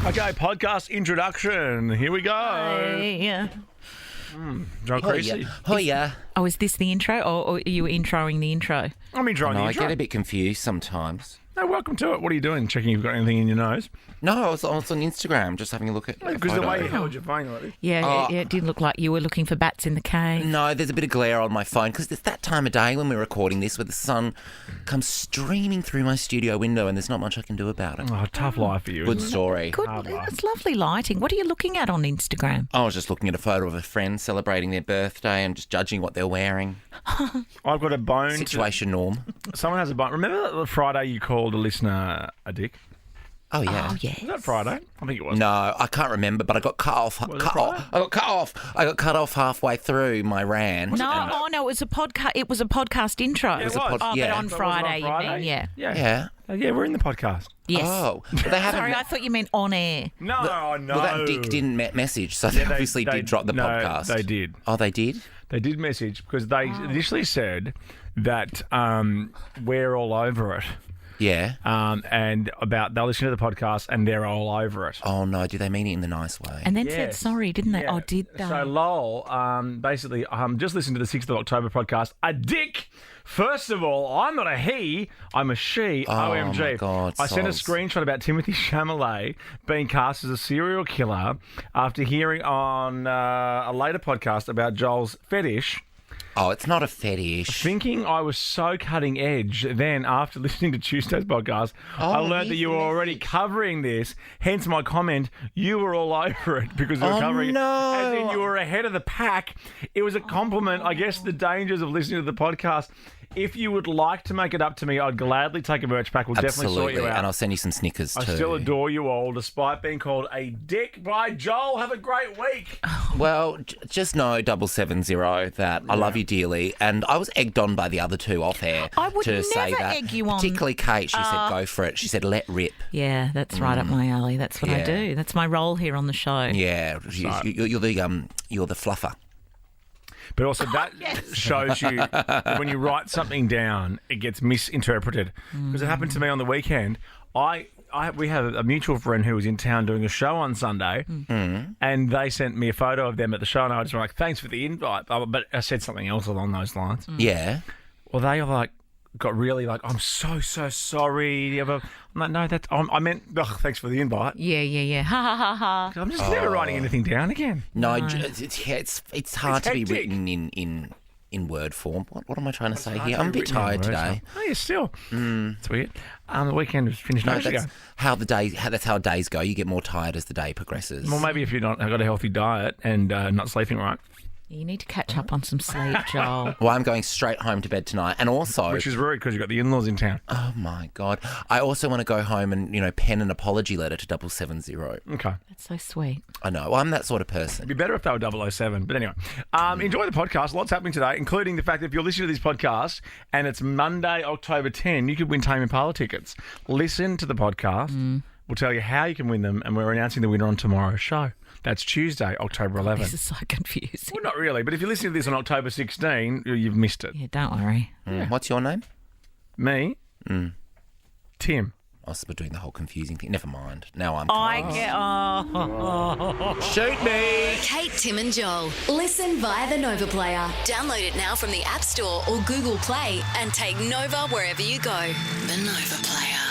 Okay, podcast introduction. Here we go. Yeah. John Creasy. Oh, yeah. Oh, is this the intro, or are you introing the intro? I'm enjoying the I intro. get a bit confused sometimes. No, welcome to it. What are you doing? Checking if you've got anything in your nose? No, I was on Instagram just having a look at Because the way you held your phone like this. Yeah, it did look like you were looking for bats in the cave. No, there's a bit of glare on my phone because it's that time of day when we're recording this where the sun comes streaming through my studio window and there's not much I can do about it. Oh, tough life for you. Good isn't it? story. Good, it's lovely lighting. What are you looking at on Instagram? I was just looking at a photo of a friend celebrating their birthday and just judging what they're wearing. I've got a bone. Situation norm. Someone has a bone. Remember the Friday you called a listener a dick? Oh, yeah. Oh, yes. Was that Friday? I think it was. No, I can't remember, but I got cut off. Was it Friday? I got cut off halfway through my rant. No, it was a podcast. It was a podcast intro. Yeah, it was. Oh, Yeah. but on So it was Friday, on Friday? you mean? Yeah. Yeah. Yeah. Yeah, we're in the podcast. Yes. Oh, but they haven't. Sorry, I thought you meant on air. No, no. Well, that dick didn't message, so they Yeah, obviously did drop the podcast. They did. Oh, they did? They did message because they initially said that we're all over it. Yeah. And they'll listen to the podcast and they're all over it. Oh, no. Do they mean it in the nice way? And then said Yes. sorry, didn't they? Yeah. Oh, did they? So lol, basically, just listened to the 6th of October podcast. A dick. First of all, I'm not a he, I'm a she. OMG. my God, I sent a soz. screenshot about Timothy Chalamet being cast as a serial killer after hearing on a later podcast about Joel's fetish. Oh, it's not a fetish. Thinking I was so cutting edge, then after listening to Tuesday's podcast, I learned that you were already covering this. Hence my comment, you were all over it because you were covering it. As in you were ahead of the pack. It was a compliment. I guess the dangers of listening to the podcast. If you would like to make it up to me, I'd gladly take a merch pack. We'll definitely sort you out. And I'll send you some Snickers too. I still adore you all, despite being called a dick by Joel. Have a great week. Well, just know 770 that I love you dearly, and I was egged on by the other two off air I would to say never that. egg you on. Particularly Kate, she said go for it. She said let rip. Yeah, that's right up my alley. That's what I Yeah. do. That's my role here on the show. Yeah, you're the fluffer. But also that shows you that when you write something down, it gets misinterpreted. Because it happened to me on the weekend. We have a mutual friend who was in town doing a show on Sunday, and they sent me a photo of them at the show, and I was like, "Thanks for the invite," but I said something else along those lines. Yeah. Well, they got really I'm so sorry. I'm like, no, I meant thanks for the invite. Yeah. Ha ha ha ha. I'm just never writing anything down again. No, it's hard It's to be hectic. written in word form. What am I trying to say Hard here? to I'm a be bit written in tired words, today. huh? Oh, yeah, still. It's weird. The weekend was finished ages ago. That's how days go. You get more tired as the day progresses. Well, maybe if you've not got a healthy diet and not sleeping right, You need to catch up on some sleep, Joel. Well, I'm going straight home to bed tonight, and also, which is rude because you've got the in-laws in town. oh my God, I also want to go home and pen an apology letter to 770. Okay. That's so sweet. I know, well, I'm that sort of person. It'd be better if they were 007. But anyway, enjoy the podcast. Lots happening today, including the fact that if you're listening to this podcast and it's Monday, October 10, you could win Tame Impala tickets. Listen to the podcast. We'll tell you how you can win them, and we're announcing the winner on tomorrow's show. That's Tuesday, October 11. This is so confusing. Well, not really, but if you're listening to this on October 16, you've missed it. Yeah, don't worry. What's your name? Me? Tim. I was doing the whole confusing thing. Never mind. Now I'm. I confused. get. Shoot me. Kate, Tim and Joel. Listen via the Nova Player. Download it now from the App Store or Google Play and take Nova wherever you go. The Nova Player.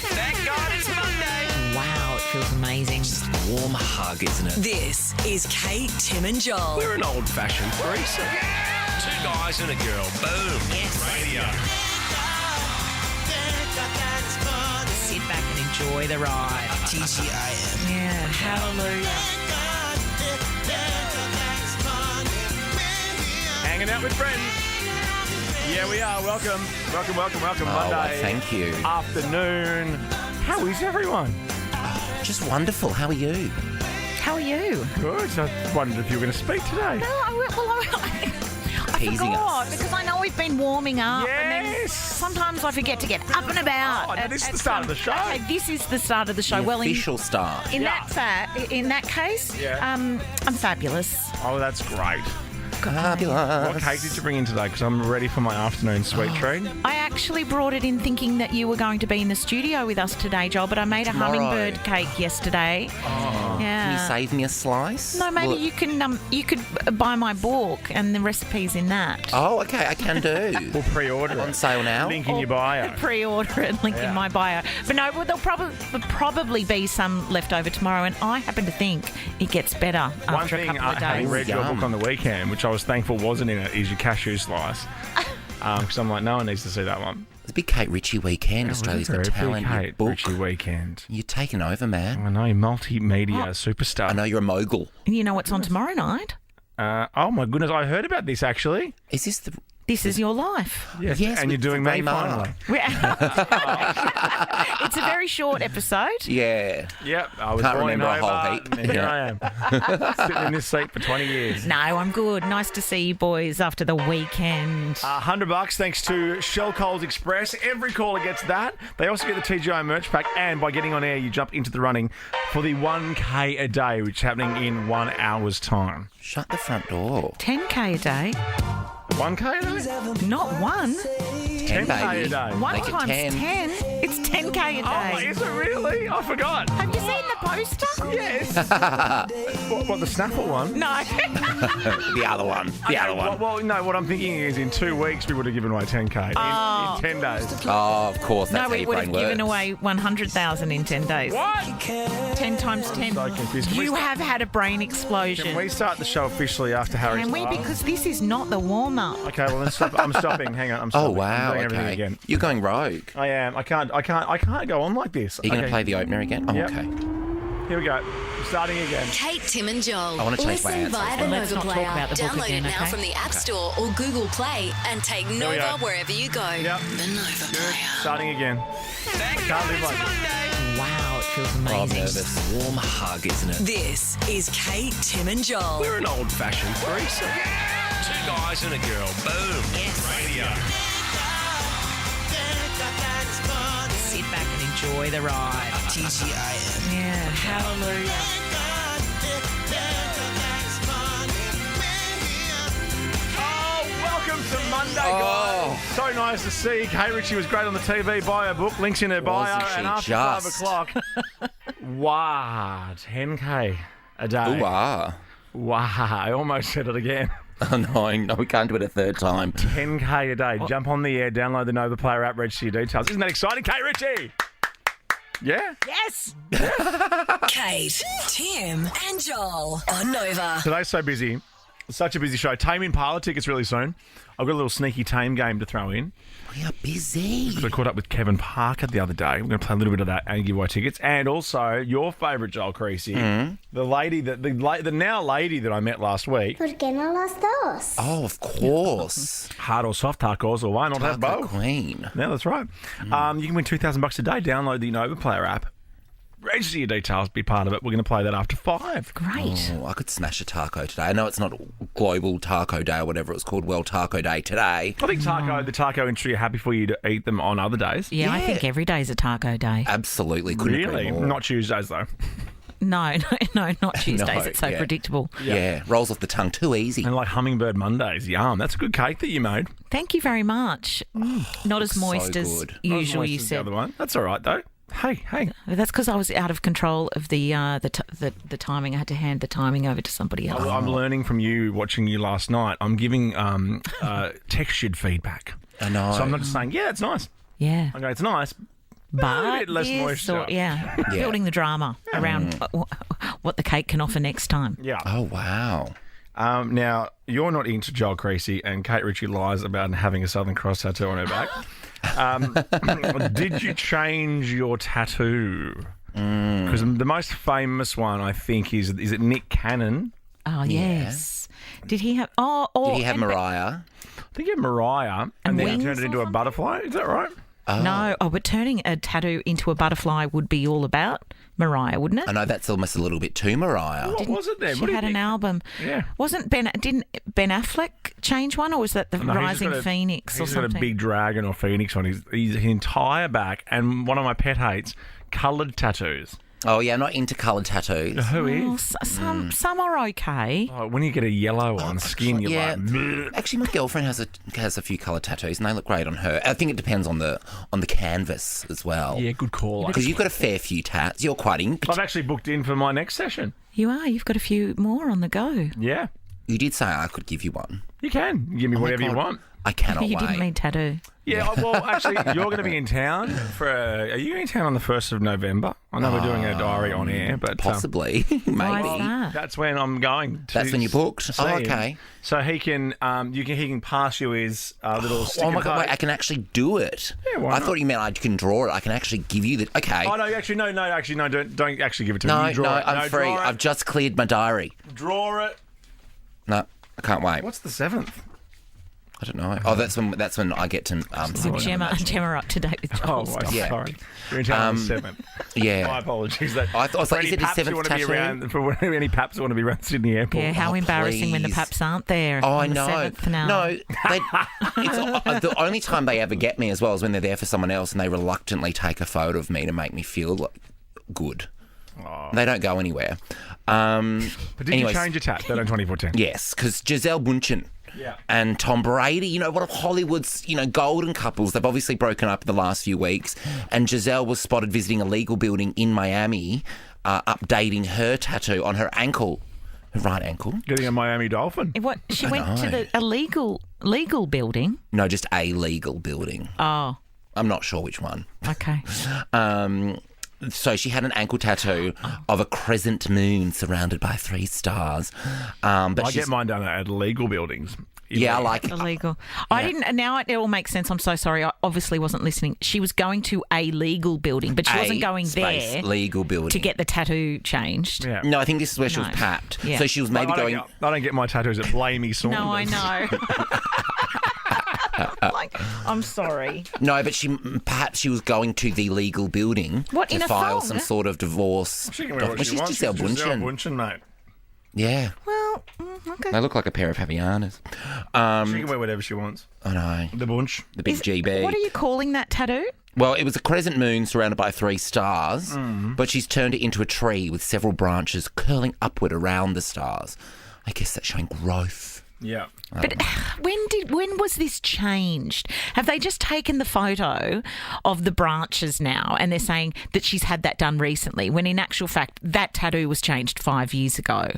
Thank God it's Monday. Wow, it feels amazing. Warm hug, isn't it? This is Kate, Tim and Joel. We're an old-fashioned threesome. Two guys and a girl. Boom. Yes. Radio. Sit back and enjoy the ride. TGIM. Yeah, hallelujah. Hanging out with friends. Yeah, we are. Welcome. Oh, Monday thank you. afternoon. How is everyone? Just wonderful. How are you? How are you? Good. I wondered if you were going to speak today. No, I Teasing forgot us. because I know we've been warming up. And then Yes. sometimes I forget to get up and about. Oh, no, this is the start of the show. Okay, this is the start of the show. The Well, official start. in that case, Yeah. I'm fabulous. Oh, that's great. Fabulous. What cake did you bring in today? Because I'm ready for my afternoon sweet treat. I actually brought it in thinking that you were going to be in the studio with us today, Joel, but I made a hummingbird cake yesterday. Can you Yeah. save me a slice? No, maybe Well- you could buy my book and the recipes in that. Oh, okay, I can do. We'll pre-order On it. sale now? Link in your bio. Pre-order it, link in my bio. But no, well, there'll probably be some left over tomorrow, and I happen to think it gets better One after a thing, couple of having days. read your Yum. book on the weekend, which I was thankful wasn't in it, is your cashew slice. Because I'm like, no one needs to see that one. It's a big Kate Ritchie weekend. Australia's Got Talent. Your Kate book. Ritchie weekend. You're taking over, man. I know, multimedia superstar. I know you're a mogul. And you know what's on tomorrow night? Oh my goodness, I heard about this actually. Is this the... This Is Your Life. Yes, Yes, and you're with doing Ray me Mar. finally. It's a very short episode. Yeah. Yep, I was Can't born in remember a whole Hobart, heap. and here I am, sitting in this seat for 20 years. No, I'm good. Nice to see you boys after the weekend. $100 thanks to Shell Coles Express. Every caller gets that. They also get the TGI merch pack, and by getting on air, you jump into the running for the 1K a day, which is happening in 1 hour's time. Shut the front door. 10K a day. 1K a day? Not one. 10, 10K baby. a day. One Make it times 10. 10. It's 10K a Oh, day. is it really? I forgot. Have you seen the poster? Yes. what, the Snapple one? No. The other one. The other one. Well, no, what I'm thinking is in 2 weeks we would have given away 10K. In 10 days. Oh, of course. That's No, how we your would brain have works. given away 100,000 in 10 days. What? 10 times 10. So confused. Can we You start- have had a brain explosion. Can we start the show officially after Harry's Can we? Styles? Because this is not the warm-up. Okay, well then stop. I'm stopping. Hang on. I'm stopping. Oh, wow. I'm doing everything Okay. again. You're going rogue. I am. I can't go on like this. Are you going to Okay, play the opener again? Oh, Yep. okay. Here we go. Starting again. Kate, Tim and Joel. I wanna change my Listen answer via as the well. Let's Nova not talk about Player. the book Download again, it now okay? from the App Store or Google Play and take we Nova go. wherever you go. Yep. The Nova Player. Starting again. Can't live like this. Wow, it feels Oh, I'm amazing. nervous. Warm hug, isn't it? This is Kate, Tim and Joel. We're an old-fashioned threesome. Two guys and a girl. Boom. Yes. Radio. Sit back and enjoy the ride. TGIM. Yeah, hallelujah. Oh, welcome to Monday, guys. So nice to see. Kate Ritchie was great on the TV. Buy her book. Links in her bio. Wasn't she And after just? 5 o'clock. Wow, 10K a day. Ooh, ah. Wow, I almost said it again. Oh, no, we can't do it a third time. 10K a day. Jump on the air, download the Nova Player app, register your details. Isn't that exciting, Kate Ritchie? Yeah? Yes. Kate, Tim and Joel on Nova. Today's so busy. Such a busy show. Tame Impala tickets really soon. I've got a little sneaky Tame game to throw in. We are busy. I caught up with Kevin Parker the other day. We're going to play a little bit of that and give away tickets. And also, your favourite, Joel Creasy, the lady the now lady that I met last week. ¿Por qué no los dos? Oh, of course. Hard or soft tacos, or why not have Taco both? Queen. Yeah, that's right. You can win $2,000 a day. Download the Nova Player app. Register your details, be part of it. We're going to play that after 5. Great. Oh, I could smash a taco today. I know it's not Global Taco Day or whatever it's called, World Taco Day today. I think the taco industry are happy for you to eat them on other days. Yeah, I Yeah. think every day's a taco day. Absolutely. Couldn't agree Really? more. Not Tuesdays, though. No, not Tuesdays. It's so yeah. predictable. Yeah, rolls off the tongue too easy. And like Hummingbird Mondays. Yum. That's a good cake that you made. Thank you very much. Not as moist as good. usual, Not as you moist as the said. other one. That's all right, though. Hey. That's because I was out of control of the timing. I had to hand the timing over to somebody else. I'm learning from you, watching you last night. I'm giving textured feedback. I know. So I'm not just saying, yeah, it's nice. Yeah, I go, it's nice. but a bit less this moisture. or- building the drama around what the cake can offer next time. Yeah. Oh, wow. Now, you're not into Joel Creasy, and Kate Ritchie lies about having a Southern Cross tattoo on her back. Did you change your tattoo? Because the most famous one, I think, is it Nick Cannon? Oh yes. Did he have? Oh, Did he have and- Mariah? I think you had Mariah, and then he wings turned it or into a something? butterfly. Is that right? No, but turning a tattoo into a butterfly would be all about Mariah, wouldn't it? I know that's almost a little bit too Mariah. What was it then? She What did had you- an album. Yeah. Didn't Ben Affleck change one, or was that the No, he's just Rising got a- Phoenix or He's something? got a big dragon or phoenix on his entire back, and one of my pet hates, coloured tattoos. Oh, yeah, I'm not into coloured tattoos. Who Oh, is? some are okay. Oh, when you get a yellow on skin, you're Yeah. like, "Bleh." Actually, my girlfriend has a few coloured tattoos, and they look great on her. I think it depends on the canvas as well. Yeah, good call. Because you've got a fair few tats. You're quite in. I've actually booked in for my next session. You are. You've got a few more on the go. Yeah, You did say I could give you one. you can. Give me whatever you God. want. I cannot You wait. didn't mean tattoo. Yeah, well, actually, you're going to be in town are you in town on the 1st of November? I know we're doing a diary on air, but Possibly, Why is maybe. that? that's when I'm going to. That's when you booked? see Oh, him. okay. So he can, he can pass you his little stick. Oh my God! Wait, I can actually do it. Yeah, why I not? thought you meant I can draw it. I can actually give you the. Okay. Oh no, actually no, don't actually give it to me. No, You draw it. I'm free. Draw it. I've just cleared my diary. Draw it. No, I can't wait. What's the 7th? I don't know. Oh, that's when I get to. Gemma up to date with Oh, Joel's right, stuff. Yeah. sorry. You're in town on the 7th. Yeah. My apologies. That, I was for like, any is it his paps who 7th want to be tattoo? around, for any paps who want to be around Sydney Airport. Yeah, how Oh, embarrassing when the please. paps aren't there. Oh, I on the know. 7th now. No, it's the only time they ever get me as well is when they're there for someone else and they reluctantly take a photo of me to make me feel good. They don't go anywhere. But did anyways, you change your tat? That on 2410. Yes, because Giselle Bundchen Yeah. and Tom Brady, one of Hollywood's, golden couples. They've obviously broken up in the last few weeks. And Giselle was spotted visiting a legal building in Miami, updating her tattoo on her ankle, her right ankle. Getting a Miami Dolphin. What? She went know. to the legal building. No, just a legal building. Oh, I'm not sure which one. okay. So she had an ankle tattoo of a crescent moon surrounded by 3 stars. But I she's, get mine done at legal buildings. yeah, I like Illegal. I didn't. Now it all makes sense. I'm so sorry. I obviously wasn't listening. She was going to a legal building, but she wasn't going space there legal building to get the tattoo changed. Yeah. No, I think this is where she was No. papped. Yeah. So she was maybe I don't going. get- I don't get my tattoos at Blamey Saunders. No, I know. I'm sorry. No, but perhaps she was going to the legal building What, to in a file thong? some sort of divorce. She can wear what she She's wants. Giselle She's Giselle Bundchen. Bundchen, mate. Yeah, Well, okay. they look like a pair of Havianas. She can wear whatever she wants. I know, The bunch. the big GB. What are you calling that tattoo? Well, it was a crescent moon surrounded by 3 stars, Mm. but she's turned it into a tree with several branches curling upward around the stars. I guess that's showing growth. Yeah. But when was this changed? Have they just taken the photo of the branches now and they're saying that she's had that done recently, when in actual fact that tattoo was changed 5 years ago?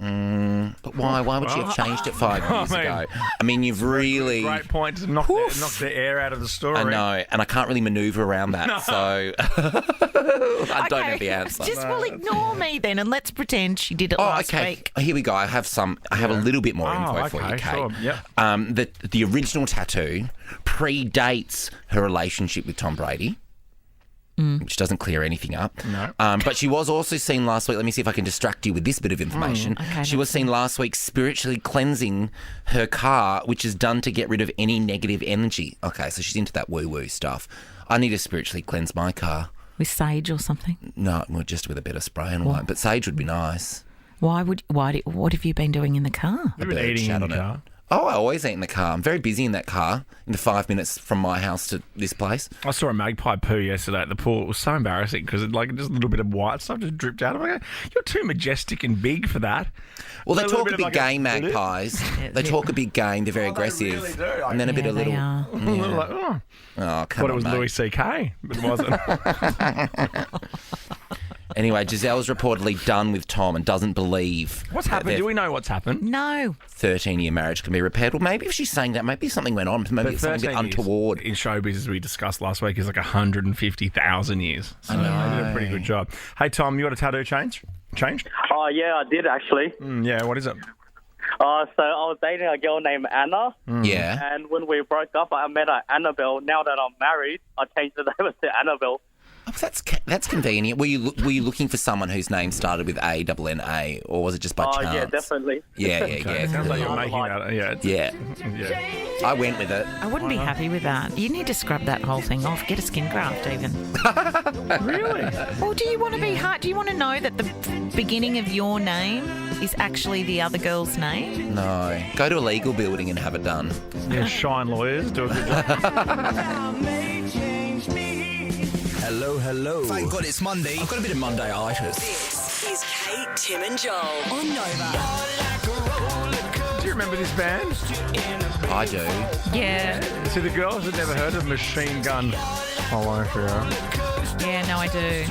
But why? Why would she have changed it 5 years mean- ago? I mean, you've really... Great point to knock the air out of the story. I know, and I can't really manoeuvre around that, so I don't have the answer. Just ignore me then and let's pretend she did it last week. Here we go. I have a little bit more info for you, Kate. Sure. Yep. The original tattoo predates her relationship with Tom Brady, which doesn't clear anything up. No. But she was also seen last week. Let me see if I can distract you with this bit of information. Okay, she was seen last week spiritually cleansing her car, which is done to get rid of any negative energy. Okay, so she's into that woo-woo stuff. I need to spiritually cleanse my car. With sage or something? No, well, just with a bit of spray and wine. But sage would be nice. What have you been doing in the car? You've been bird eating shat in the on it. car. Oh, I always eat in the car. I'm very busy in that car. In the 5 minutes from my house to this place. I saw a magpie poo yesterday at the pool. It was so embarrassing because just a little bit of white stuff just dripped out. I'm like, you're too majestic and big for that. Well, they A little talk bit a of big like game, magpies. They talk a big game. They're very Oh, they aggressive. really do. And then a bit of they little... are. A little like, oh. Oh, come Thought it on, was mate. Louis C.K., but it wasn't. Anyway, Giselle's reportedly done with Tom and doesn't believe What's that happened? their Do we know what's happened? No. 13-year marriage can be repaired. Well, maybe if she's saying that, maybe something went on. Maybe it's something a bit 13 years untoward. in showbiz, as we discussed last week, is like 150,000 years. So they did a pretty good job. Hey, Tom, you got a tattoo changed? Oh, yeah, I did actually. Yeah, what is it? So I was dating a girl named Anna, Yeah. and when we broke up, I met her Annabelle. Now that I'm married, I changed the name to Annabelle. Oh, that's convenient. Were you looking for someone whose name started with A-N-N-A, or was it just by Oh, chance? yeah, definitely. Yeah. Sounds like you're Yeah. making that. Yeah. Yeah. I went with it. I wouldn't be happy with that. You need to scrub that whole thing off. Get a skin graft even. Really? Or do you want to be hard? Do you want to know that the beginning of your name is actually the other girl's name? No. Go to a legal building and have it done. Yeah, Shine Lawyers do a good job. Hello. Thank God it's Monday. I've got a bit of Monday-itis. This is Kate, Tim and Joel on Nova. Do you remember this band? I do. Yeah. So the girls had never heard of Machine Gun Fallujah. Yeah, no, I do.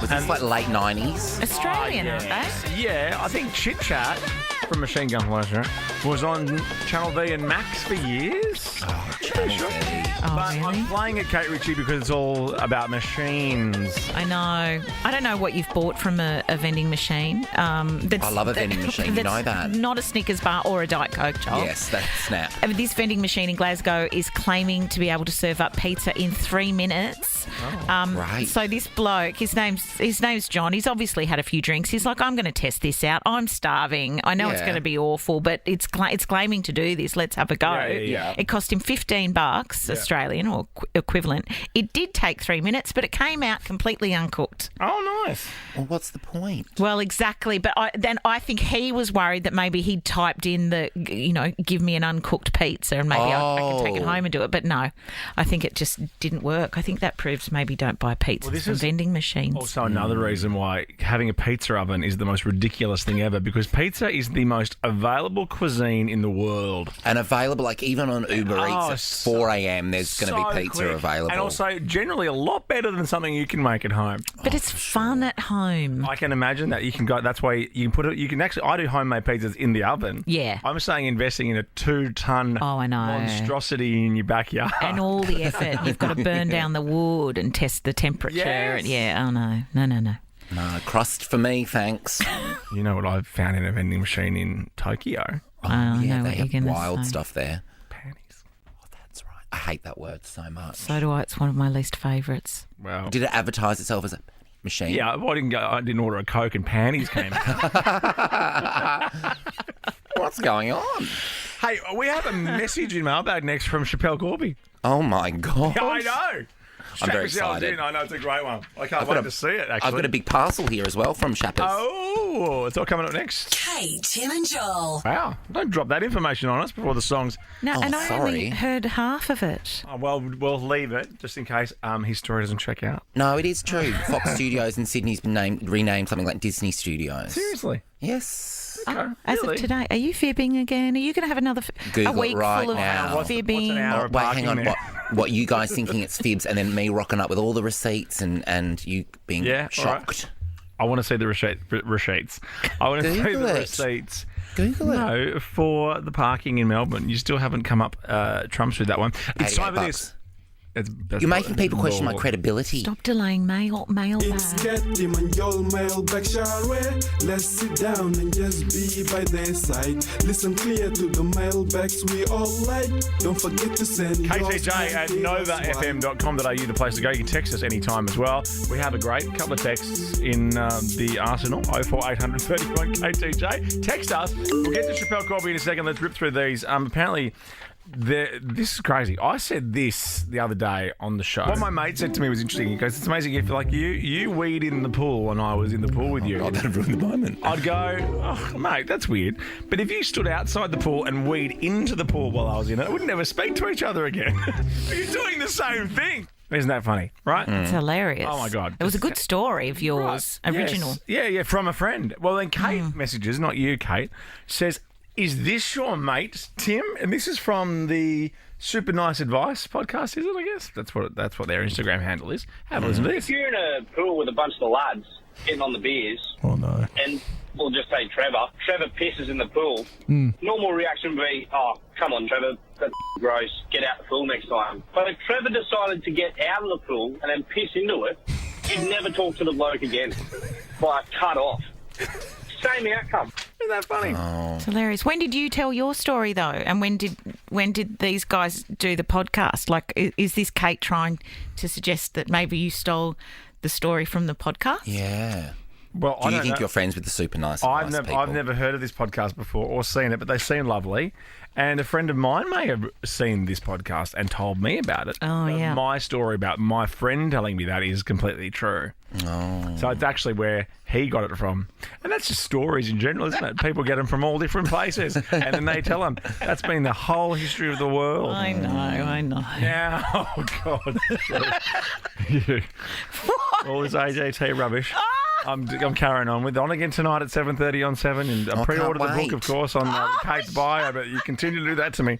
Was this like late 90s? Australian, yeah. aren't they? Yeah, I think Chit Chat from Machine Gun Fallujah was on Channel V and Max for years. Oh, Channel V. Oh, But really? I'm playing at Kate Ritchie because it's all about machines. I know. I don't know what you've bought from a vending machine. I love a vending machine, you know that. Not a Snickers bar or a Diet Coke, Joel. Yes, that's snap. This vending machine in Glasgow is claiming to be able to serve up pizza in 3 minutes. Right. So this bloke, his name's John. He's obviously had a few drinks. He's like, I'm going to test this out. I'm starving. I know it's Yeah. going to be awful, but it's claiming to do this. Let's have a go. Yeah. It cost him $15 Australian or equivalent. It did take 3 minutes, but it came out completely uncooked. Oh, nice. Well, what's the point? Well, exactly. But I think he was worried that maybe he'd typed in give me an uncooked pizza and maybe I can take it home and do it. But no, I think it just didn't work. I think that proves maybe don't buy pizza this from is vending machines. Also, another reason why having a pizza oven is the most ridiculous thing ever, because pizza is the most available cuisine in the world. And available, like even on Uber Eats at so- 4 a.m. there's going to be pizza quick. available. And also generally a lot better than something you can make at home. But it's fun at home. I can imagine that you can go. That's why you can put it. You can actually. I do homemade pizzas in the oven. Yeah. I'm saying investing in a 2-ton Oh, I know. monstrosity in your backyard. And all the effort. You've got to burn down the wood and test the temperature. Yes. And yeah, oh no. No. No, crust for me, thanks. You know what I found in a vending machine in Tokyo? I know yeah, what they you're have gonna wild say. stuff there. Panties. Oh, that's right. I hate that word so much. So do I. It's one of my least favourites. Well, Did it advertise itself as a machine? yeah, I didn't order a Coke and panties came out. What's going on? Hey, we have a message in mailbag next from Schapelle Corby. Oh my God. Yeah, I know. I'm very Strap yourselves excited. in. I know it's a great one. I can't wait to see it, actually. I've got a big parcel here as well from Schapelle. Oh, it's all coming up next. Kate, Tim and Joel. Wow. Don't drop that information on us before the songs. No, Oh, and I only sorry. heard half of it. Oh, well, we'll leave it just in case his story doesn't check out. No, it is true. Fox Studios in Sydney's been renamed something like Disney Studios. Seriously. Yes. As Really? of today, are you fibbing again? Are you going to have another Google a week it right full of now. What's fibbing? an hour? Wait, hang on. barking there. What you guys thinking it's fibs and then me rocking up with all the receipts and you being Yeah, all right. shocked? I want to see the receipts. I want to see Google the it. receipts. Google it. No, for the parking in Melbourne. You still haven't come up trumps with that one. It's time for this. You're making people question my credibility. Stop delaying mailbag. It's Tim and Joel mailbag Share. Let's sit down and just be by their side. Listen clear to the mailbags we all like. Don't forget to send KTJ at novafm.com.au, the place to go. You can text us anytime as well. We have a great couple of texts in the arsenal, 04800 31 KTJ. Text us. We'll get to Schapelle Corby in a second. Let's rip through these. Apparently, this is crazy. I said this the other day on the show. What my mate said to me was interesting. He goes, it's amazing if like you weed in the pool when I was in the pool with you. God, that'd ruin the moment. I'd go, oh, mate, that's weird. But if you stood outside the pool and weed into the pool while I was in it, we would never speak to each other again. You're doing the same thing. Isn't that funny? Right? It's hilarious. Oh, my God. It was a good story of yours, Right. original. Yes. Yeah, from a friend. Well, then Kate messages, not you, Kate, says, is this your mate, Tim? And this is from the Super Nice Advice podcast, is it, I guess? That's what their Instagram handle is. Have a listen to this. If you're in a pool with a bunch of the lads getting on the beers, Oh, no. and we'll just say Trevor pisses in the pool, normal reaction would be, oh, come on, Trevor, that's gross, get out the pool next time. But if Trevor decided to get out of the pool and then piss into it, you'd never talk to the bloke again. Like, cut off. Same outcome. Isn't that funny? It's hilarious. When did you tell your story though? And when did these guys do the podcast? Like, is this Kate trying to suggest that maybe you stole the story from the podcast? Yeah. Well, Do you think you're friends with the super nice people? I've never heard of this podcast before or seen it, but they seem lovely. And a friend of mine may have seen this podcast and told me about it. Oh, yeah. My story about my friend telling me that is completely true. Oh. So it's actually where he got it from. And that's just stories in general, isn't it? People get them from all different places and then they tell them. That's been the whole history of the world. I know. Now, oh, God. All this AJT rubbish. I'm carrying on with On Again tonight at 7:30 on 7, and I pre-ordered the book, of course, on Kate's bio, but you continue to do that to me.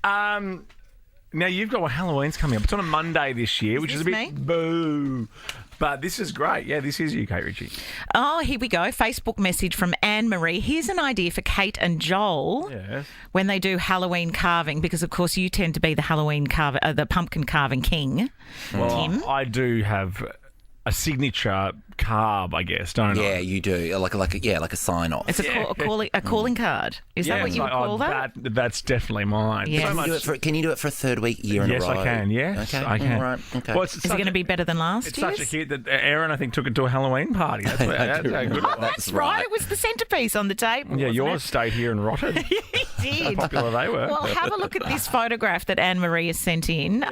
Now, you've got Halloween's coming up. It's on a Monday this year, which is a bit boo. But this is great. Yeah, this is you, Kate Ritchie. Oh, here we go. Facebook message from Anne-Marie. Here's an idea for Kate and Joel when they do Halloween carving, because, of course, you tend to be the Halloween the pumpkin carving king, Tim. I do have a signature carb, I guess, don't I? Yeah, you do. Like a sign-off. It's a calling card. Is that what you would call that? That's definitely mine. Yes. Can you do it for a third year in a row? Yes, I can. Yes, okay. I can. All right. Okay. Well, Is it going to be better than last year's? It's such a hit that Aaron, I think, took it to a Halloween party. That's how good. That's right. It was the centrepiece on the table. Yeah, wasn't yours stayed here and rotted. It did. How popular they were. Well, have a look at this photograph that Anne-Marie has sent in.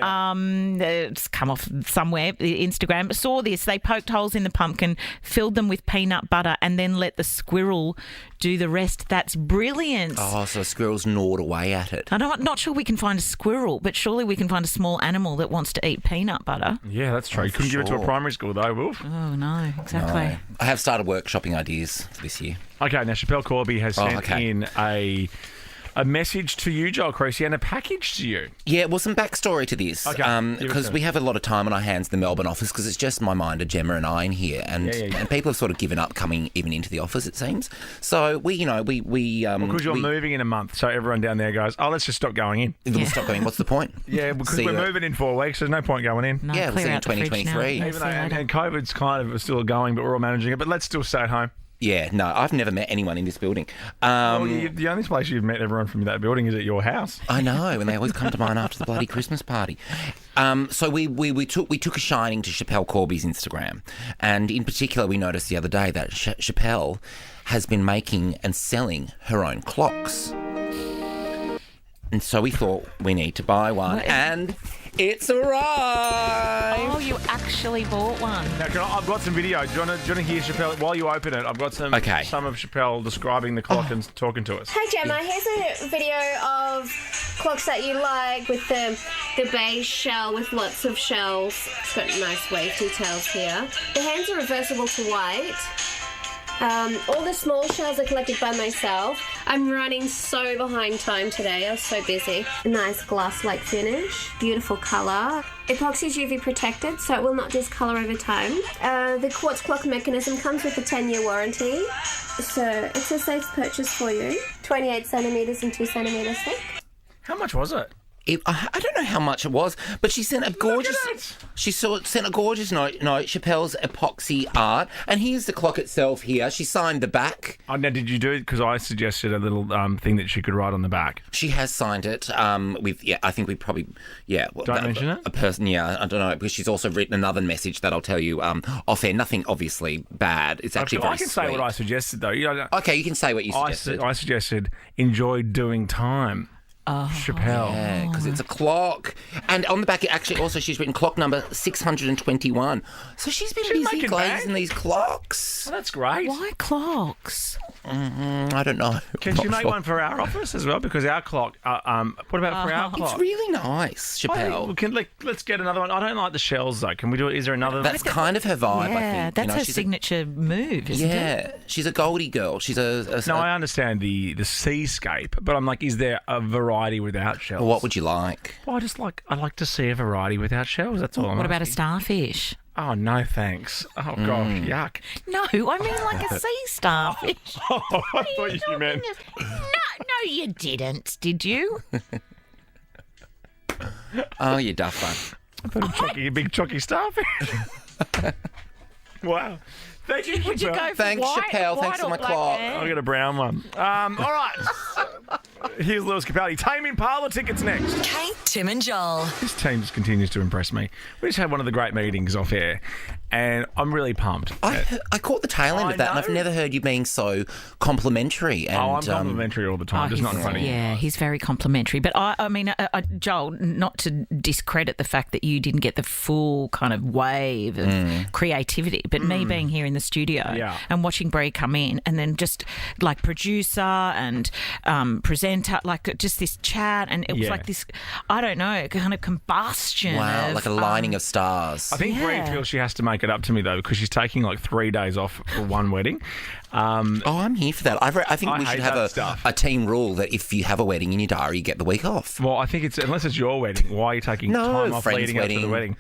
It's come off somewhere, Instagram. Saw this. They poked holes in the pumpkin, filled them with peanut butter, and then let the squirrel do the rest. That's brilliant. Oh, so squirrels gnawed away at it. I'm not sure we can find a squirrel, but surely we can find a small animal that wants to eat peanut butter. Yeah, that's true. You couldn't give it to a primary school, though, Wolf. Oh, no, exactly. No. I have started workshopping ideas for this year. Okay, now Schapelle Corby has sent in a message to you, Joel Creasy, and a package to you. Yeah, well, some backstory to this. Okay. Because we have a lot of time on our hands in the Melbourne office because it's just my mind, Gemma and I in here. And people have sort of given up coming even into the office, it seems. So because you're moving in a month, so everyone down there goes, let's just stop going in. We'll stop going. What's the point? Yeah, because we're moving in 4 weeks. There's no point going in. No, we'll see you in 2023. Even though, and COVID's kind of still going, but we're all managing it. But let's still stay at home. Yeah, no, I've never met anyone in this building. The only place you've met everyone from that building is at your house. I know, and they always come to mine after the bloody Christmas party. So we took a shining to Schapelle Corby's Instagram, and in particular, we noticed the other day that Schapelle has been making and selling her own clocks, and so we thought we need to buy one, and it's arrived. Oh, you actually bought one. Now, I've got some video. Do you want to hear Schapelle? While you open it, I've got some of Schapelle describing the clock and talking to us. Hi, Gemma. Here's a video of clocks that you like with the beige shell with lots of shells. It's got nice wave details here. The hands are reversible to white. All the small shells are collected by myself. I'm running so behind time today. I was so busy. A nice glass-like finish. Beautiful colour. Epoxy is UV protected, so it will not discolour over time. The quartz clock mechanism comes with a 10-year warranty, so it's a safe purchase for you. 28 centimetres and 2 centimetres thick. How much was it? I don't know how much it was, but she sent a gorgeous. Sent a gorgeous note. Schapelle's epoxy art, and here's the clock itself. Here, she signed the back. Oh, now, did you do it? Because I suggested a little thing that she could write on the back. She has signed it. I think we probably. Don't mention it. A person. Yeah, I don't know, because she's also written another message that I'll tell you off air. Nothing obviously bad. It's actually very I can sweet. say what I suggested though. Okay, you can say what you suggested. I suggested enjoy doing time. Schapelle. Yeah, because it's a clock. And on the back, she's written clock number 621. So she's been busy glazing these clocks. Oh, that's great. Why clocks? I don't know. Can she make one for our office as well? Because our clock, what about for our clock? It's really nice, Schapelle. Let's get another one. I don't like the shells, though. Can we do it? Is there another? That's kind of her vibe, yeah, I think. That's her signature move, isn't it? Yeah, she's a Goldie girl. She's No, I understand the seascape, but I'm like, is there a variety without shells? Well, what would you like? Well, I like to see a variety without shells. That's all. What about a starfish? Oh, no, thanks. Oh, gosh, yuck. No, I mean like a sea starfish. Oh, I thought you meant... No, you didn't, did you? Oh, you duffer. I thought a big chalky starfish. Wow. Thank you, Would you go for Thanks, white, Schapelle. Thanks for my clock. I'll get a brown one. All right. Here's Lewis Capaldi. Tame Impala tickets next. Kate, Tim and Joel. This team just continues to impress me. We just had one of the great meetings off air, and I'm really pumped. I caught the tail end of that, and I've know. never heard you being so complimentary. And, I'm complimentary all the time, just not in front of you. Yeah, he's very complimentary. But I mean, Joel, not to discredit the fact that you didn't get the full kind of wave of creativity, but me being here in the studio and watching Bree come in and then just like producer and presenter, like just this chat, and it was like this, I don't know, kind of combustion. Wow, of, like a lining of stars. I think Bree feels she has to make it up to me, though, because she's taking like 3 days off for one wedding. I'm here for that. I think we should have stuff. a team rule that if you have a wedding in your diary, you get the week off. Well, I think unless it's your wedding, why are you taking time off friend's leading up to the wedding?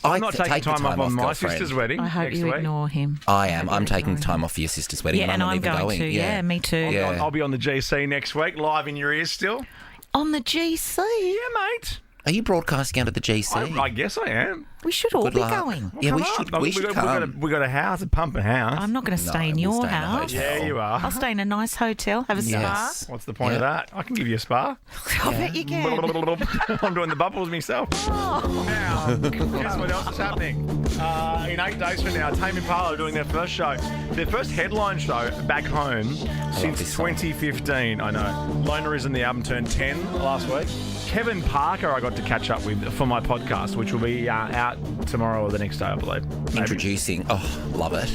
I'm not taking take the time off on my girlfriend. sister's wedding. I hope next you week. ignore him. I am. I'm taking time off for your sister's wedding, Yeah, and I'm I'm not even going to. Yeah, me too. Yeah. I'll be on the GC next week, live in your ears still. On the GC? Yeah, mate. Are you broadcasting out of the GC? I guess I am. We should all Good be luck. going. Yeah, Come we on. should. We should come. We got a house, a pumping house. I'm not going to stay in we'll your stay in a house. hotel. Yeah, you are. I'll stay in a nice hotel, have a Yes. spa. What's the point of that? I can give you a spa. I bet you can. I'm doing the bubbles myself. Now, guess what else is happening? In 8 days from now, Tame Impala are doing their first show. Their first headline show back home since this song. 2015. I know. Lonerism, the album, turned 10 last week. Kevin Parker I got to catch up with for my podcast, which will be out tomorrow or the next day, I believe. Maybe. Introducing. Oh, love it.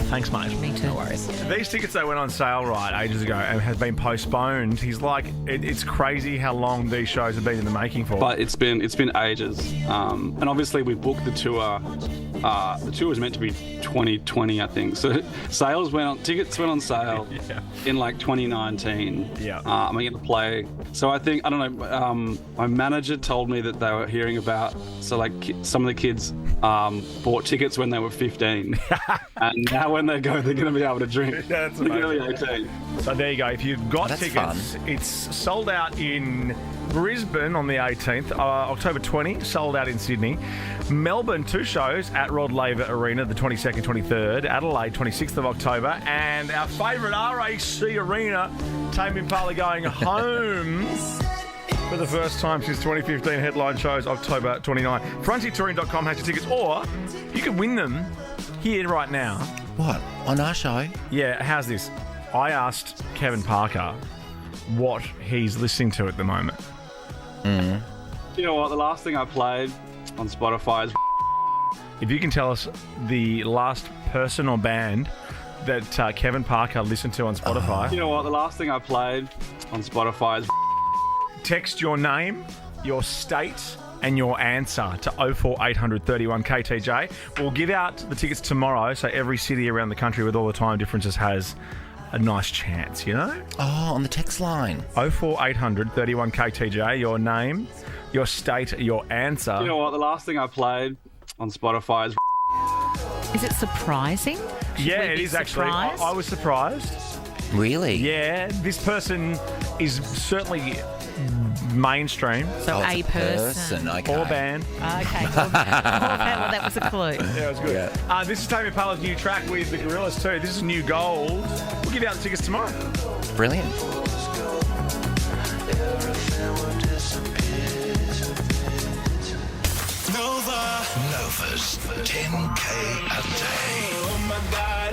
Thanks, mate. Me too. No worries. These tickets that went on sale ages ago and have been postponed. He's like, it's crazy how long these shows have been in the making for. But it's been ages, and obviously we booked the tour. The tour was meant to be 2020, I think. So tickets went on sale in like 2019. Yeah. I'm going to play. So I don't know. My manager told me that they were hearing about. So like some of the kids bought tickets when they were 15, and now when they go, they're going to be able to drink. That's they're going amazing. to be 18. So there you go. If you've got That's tickets, fun. it's sold out in Brisbane on the 18th, October 20, sold out in Sydney. Melbourne, 2 shows at Rod Laver Arena, the 22nd, 23rd. Adelaide, 26th of October. And our favourite RAC Arena, Tame Impala going home for the first time since 2015. Headline shows October 29. FrontierTouring.com has your tickets, or you can win them here right now. What? On our show? Yeah, how's this? I asked Kevin Parker what he's listening to at the moment. You know what? The last thing I played on Spotify is. If you can tell us the last person or band that Kevin Parker listened to on Spotify. You know what? The last thing I played on Spotify is. Text your name, your state, and your answer to 04800 31 KTJ. We'll give out the tickets tomorrow, so every city around the country with all the time differences has a nice chance, you know? Oh, on the text line. 04800 31 KTJ, your name, your state, your answer. You know what? The last thing I played on Spotify is. Is it surprising? Should Yeah, we it be is actually. surprised? I was surprised. Really? Yeah, this person is certainly mainstream. So Oh, a it's person. Okay. Or band. Okay. Well, that was a clue. Yeah, it was good. Yeah. This is Tame Impala's new track with the Gorillaz too. This is New Gold. We'll give out the tickets tomorrow. Brilliant. Nova's 10K a day.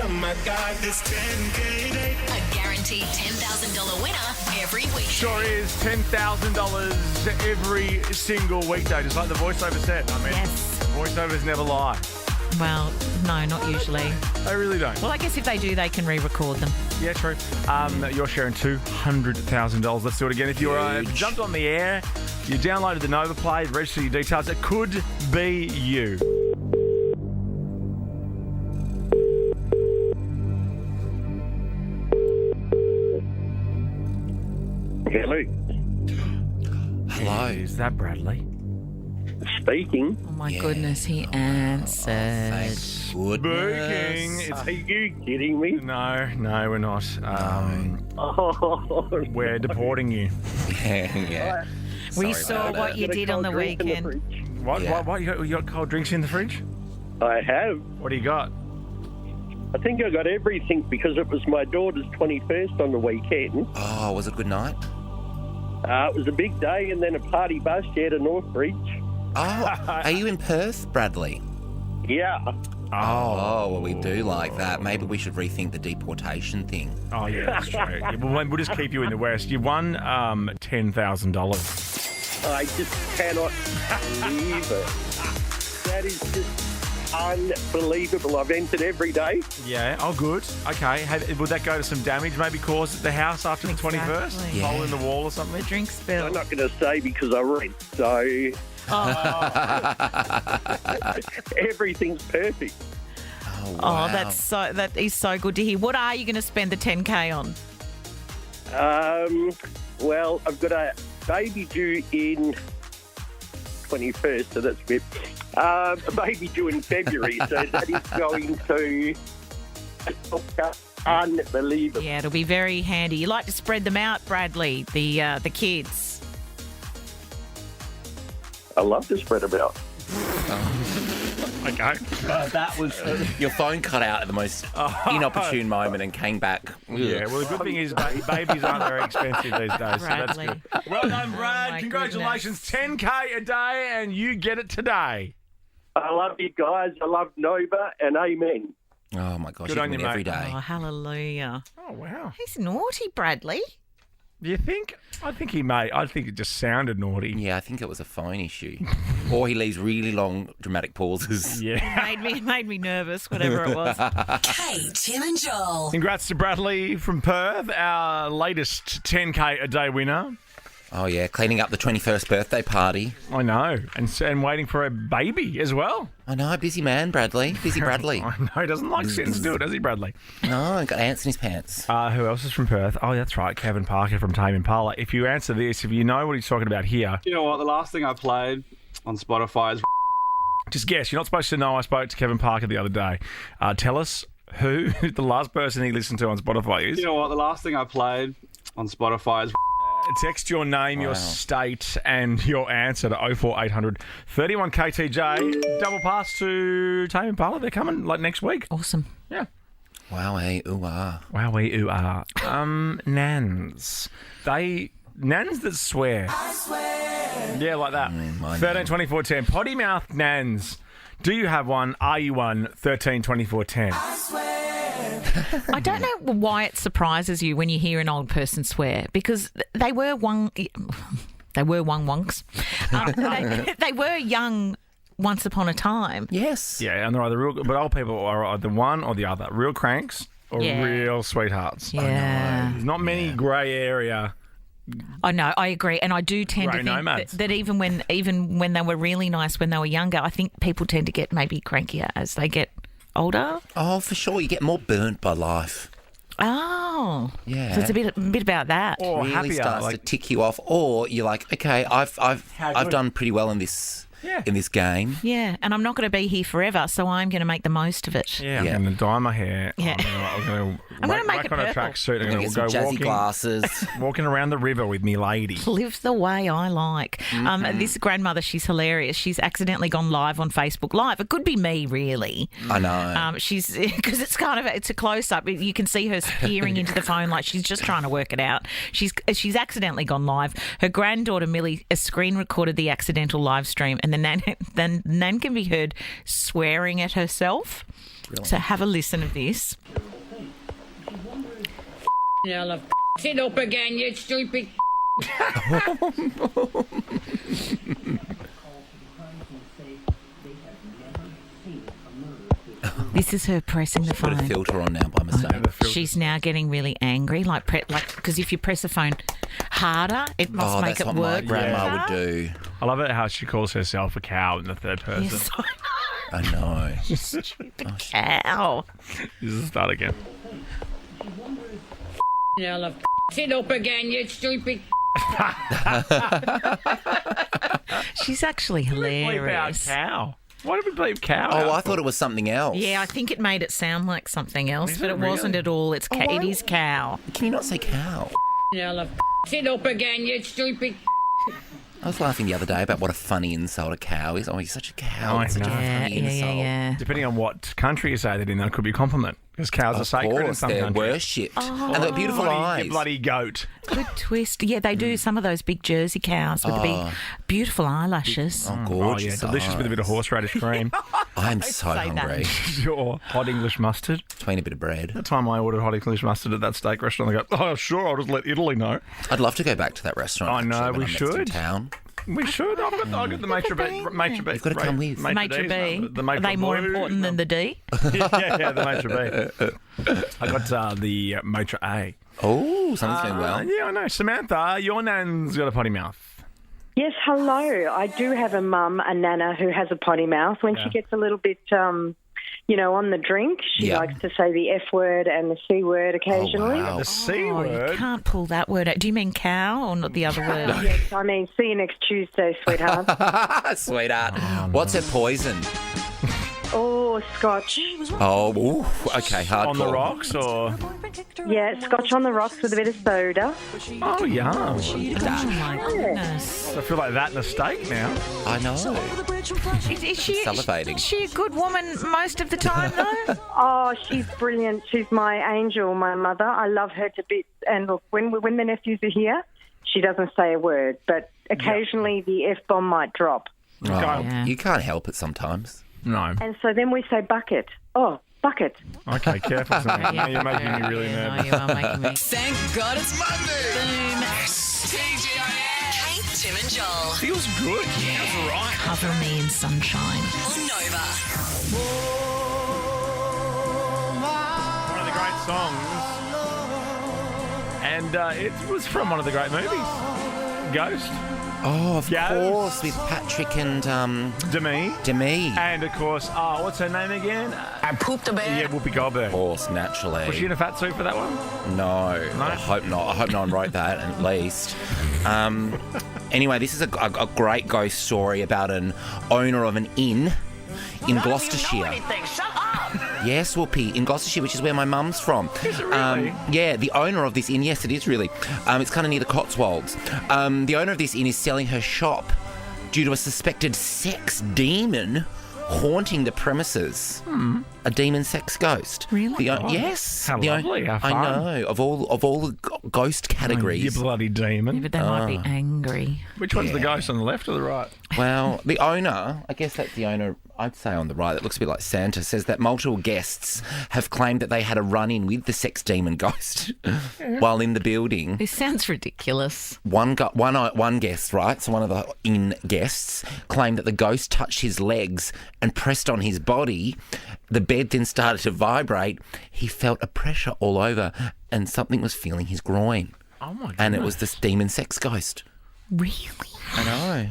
Oh my God, it's 10K a day. A guaranteed $10,000 winner every week. Sure is $10,000 every single weekday, just like the voiceover said. I mean, Yes. voiceovers never lie. Well, no, not usually. They really don't. Well, I guess if they do, they can re-record them. Yeah, true. You're sharing $200,000. Let's do it again. If you jumped on the air, you downloaded the Nova Play, registered your details, it could be you. Hello. Hello. Is that Bradley? Speaking. Oh, my Yeah. goodness, he answered. Thank goodness. It's Are you kidding me? No, we're not. Oh, We're deporting you. Yeah. We Sorry saw about what it. you did on the weekend. What? Yeah. What? You got cold drinks in the fridge? I have. What do you got? I think I got everything because it was my daughter's 21st on the weekend. Oh, was it a good night? It was a big day and then a party bus here to Northbridge. Oh, are you in Perth, Bradley? Yeah. Oh, well, we do like that. Maybe we should rethink the deportation thing. Oh, yeah, that's true. Yeah, we'll just keep you in the West. You won $10,000. I just cannot believe it. That is just unbelievable. I've entered every day. Yeah, oh, good. Okay, would that go to some damage, maybe cause the house after the 21st? Yeah. Hole in the wall or something? The drink spill. I'm not going to say because I rent, so everything's perfect. Oh, wow. That is so good to hear. What are you going to spend the 10K on? Well, I've got a baby due in 21st, so that's a bit. A baby due in February, so that is going to unbelievable. Yeah, it'll be very handy. You like to spread them out, Bradley, the kids. I love to spread them out. Okay. That was your phone cut out at the most inopportune moment and came back. Yeah, well, the good thing is babies aren't very expensive these days, so that's Bradley. good. Well done, Brad. my Congratulations. 10K a day, and you get it today. I love you guys. I love Nova, and amen. Oh, my gosh. Good You on can you, win every mate. day. Oh, hallelujah. Oh, wow. He's naughty, Bradley. Do you think? I think it just sounded naughty. Yeah, I think it was a phone issue. Or he leaves really long dramatic pauses. Yeah. made me nervous, whatever it was. Hey, Tim and Joel. Congrats to Bradley from Perth, our latest 10K a day winner. Oh, yeah, cleaning up the 21st birthday party. I know. And waiting for a baby as well. I know, busy man, Bradley. Busy Bradley. I know, he doesn't like sitting still, does he, Bradley? No, got ants in his pants. Who else is from Perth? Oh, that's right, Kevin Parker from Tame Impala. If you answer this, if you know what he's talking about here... You know what? The last thing I played on Spotify is... Just guess. You're not supposed to know. I spoke to Kevin Parker the other day. Tell us who the last person he listened to on Spotify is. You know what? The last thing I played on Spotify is... Text your name, your state, and your answer to 04800 31 KTJ. Double pass to Tame Impala. They're coming like next week. Awesome. Yeah. Wow, hey, ooh, ah. Wowee, ooh, ah. Nans. Nans that swear. I swear. Yeah, like that. 13 24 10. Potty mouth nans. Do you have one? Are you one? 13 24 10. I swear. I don't know why it surprises you when you hear an old person swear, because they were wonks. They were young once upon a time. Yes. Yeah, and they're either real, but old people are either one or the other. Real cranks or real sweethearts. Yeah. There's not many grey area. I know, I agree, and I do tend to think that even when they were really nice when they were younger, I think people tend to get maybe crankier as they get older. Oh, for sure. You get more burnt by life. Oh, yeah. So it's a bit about that. Or really happier, starts to tick you off, or you're like, okay, I've done pretty well in this game. Yeah, and I'm not going to be here forever, so I'm going to make the most of it. Yeah, I'm going to dye my hair. Yeah. I'm going to make it on a purple. tracksuit. I'm Gonna going get to some go jazzy walking, glasses. walking around the river with me lady. Live the way I like. This grandmother, she's hilarious. She's accidentally gone live on Facebook Live. It could be me, really. I know. She's because it's a close up. You can see her peering into the phone like she's just trying to work it out. She's accidentally gone live. Her granddaughter Millie screen recorded the accidental live stream, and the nan can be heard swearing at herself. Really? So have a listen of this. Now, sit up again, you stupid. This is her pressing the phone. Put a filter on now by mistake. She's now getting really angry, like because if you press the phone harder, it must make it work. That's what my grandma would do. I love it how she calls herself a cow in the third person. Yes, I know. You stupid cow. This is start again. Now, sit up again, you stupid. She's actually hilarious. Cow. Why did we bleep cow? Oh, I thought it was something else. Yeah, I think it made it sound like something else, but it wasn't at all. It is cow. Can you not say cow? Now, sit up again, you stupid. I was laughing the other day about what a funny insult a cow is. Oh, he's such a cow. I It's such a know. funny insult. Yeah. Depending on what country you say that in, that could be a compliment. Because cows are sacred in some they're countries. worshipped. And they've got beautiful eyes. You bloody goat. Good twist. Yeah, they do. Some of those big Jersey cows with the big, beautiful eyelashes. Oh, gorgeous. Delicious with a bit of horseradish cream. I'm so hungry. Your hot English mustard. Between a bit of bread. The time I ordered hot English mustard at that steak restaurant, they go, oh, sure, I'll just let Italy know. I'd love to go back to that restaurant. I know, actually, when we I'm next in should. town. We should. I've got the maitre b'. You've got to come with. Maitre B. The Are they more important than the D? yeah, the maitre B. I got the maitre A. Oh, something's going well. Yeah, I know. Samantha, your nan's got a potty mouth. Yes, hello. I do have a mum, a nana, who has a potty mouth. When she gets a little bit, on the drink, she likes to say the F word and the C word occasionally. Oh, wow. The C word? You can't pull that word out. Do you mean cow or not the other word? Yes, I mean, see you next Tuesday, sweetheart. Sweetheart. What's her poison? Oh, scotch. Oh, ooh, okay, hardcore. On the rocks or? Yeah, scotch on the rocks with a bit of soda. Oh, yum. Oh, my goodness. I feel like that in a steak now. I know. Is she, Salivating. is she a good woman most of the time, though? Oh, she's brilliant. She's my angel, my mother. I love her to bits. And look, when the nephews are here, she doesn't say a word, but occasionally the F-bomb might drop. Oh, you can't help it sometimes. No. And so then we say bucket. Oh, bucket. Okay, careful, Samantha. Now you're making me really nervous. No, you are making me. Thank God it's Monday. Boom. TGIF. Kate, Tim and Joel. Feels good. Yeah. Feels right. Cover me in sunshine. On Nova. One of the great songs. And it was from one of the great movies. Ghost. Oh, of Ghost. course, with Patrick and Demi. And, of course, what's her name again? I pooped a bear. Yeah, Whoopi Goldberg. Of course, naturally. Was she in a fat suit for that one? No, I hope not. I hope no one wrote that, at least. Anyway, this is a great ghost story about an owner of an inn in Gloucestershire. Shut up. Yes, Whoopi, in Gloucestershire, which is where my mum's from. Is it really? Yeah, the owner of this inn, yes, it is really. It's kind of near the Cotswolds. The owner of this inn is selling her shop due to a suspected sex demon haunting the premises. A demon sex ghost. Really? Yes. How lovely, how fun. I know. Of all the ghost categories. You bloody demon. Yeah, but they might be angry. Which one's the ghost, on the left or the right? Well, the owner, I guess that's the owner, I'd say on the right, that looks a bit like Santa, says that multiple guests have claimed that they had a run-in with the sex demon ghost while in the building. This sounds ridiculous. One guest, right, so one of the inn guests, claimed that the ghost touched his legs and pressed on his body. The bed then started to vibrate. He felt a pressure all over and something was feeling his groin. Oh, my goodness. And it was this demon sex ghost. Really? I know.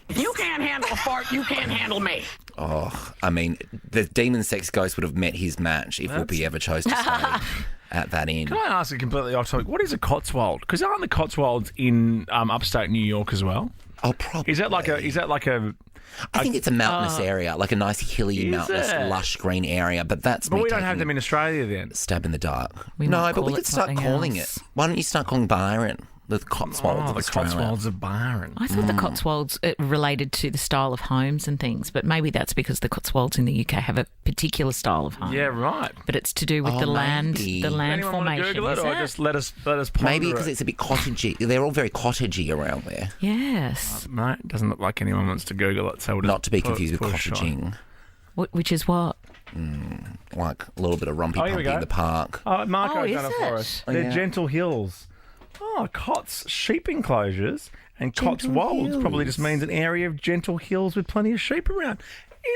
If you can't handle a fart, you can't handle me. Oh, I mean, the demon sex ghost would have met his match if Whoopi ever chose to stay at that inn. Can I ask a completely off topic? What is a Cotswold? Because aren't the Cotswolds in upstate New York as well? Oh, probably. Is that like a? I think it's a mountainous area, like a nice hilly, mountainous, lush green area. But that's But me we don't have taking them in Australia then. stab in the dark. We No, might but call we it could start something calling else. it. Why don't you start calling Byron the Cotswolds Oh, of the Australia? Cotswolds of Byron. I thought the Cotswolds related to the style of homes and things, but maybe that's because the Cotswolds in the UK have a particular style of home. Yeah, right. But it's to do with the land, maybe. the land Anyone want to formation. Google it, is or it? just let us ponder Maybe because it? it's a bit cottagey. They're all very cottagey around there. Yes. No, it doesn't look like anyone wants to Google it. So we'll just Not to be put- confused with put a shot. cottaging. Which is what? Like a little bit of Oh, here we rumpy-pumpy go. in the park. Oh, Marco's is done it for it? us. Oh, They're yeah. gentle hills. Oh, Cots sheep enclosures and Gentle Cotswolds probably just hills. means an area of gentle hills with plenty of sheep around.